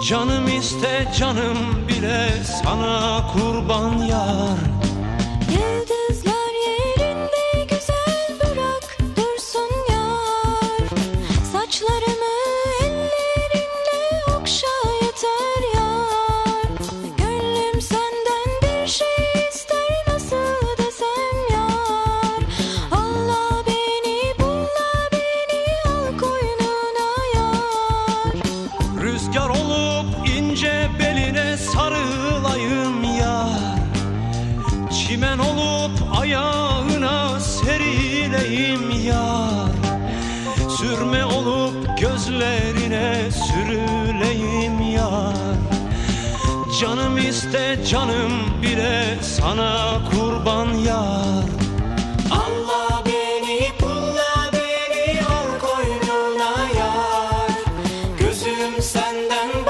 Canım iste canım bile sana kurban yar. Yıldızlar yerinde güzel bırak dursun yar. Saçlarımı ellerinde okşa yeter yar. Gönlüm senden bir şey ister, nasıl desem yar. Allah beni bulla beni al koynuna yar. Rüzgar olup ince beline sarılayım yar. Çimen olup ayağına serileyim yar. Sürme olup gözlerine sürüleyim yar. Canım iste canım bile sana kurban yar. Allah beni pulla beni al koynuna yar. Gözüm senden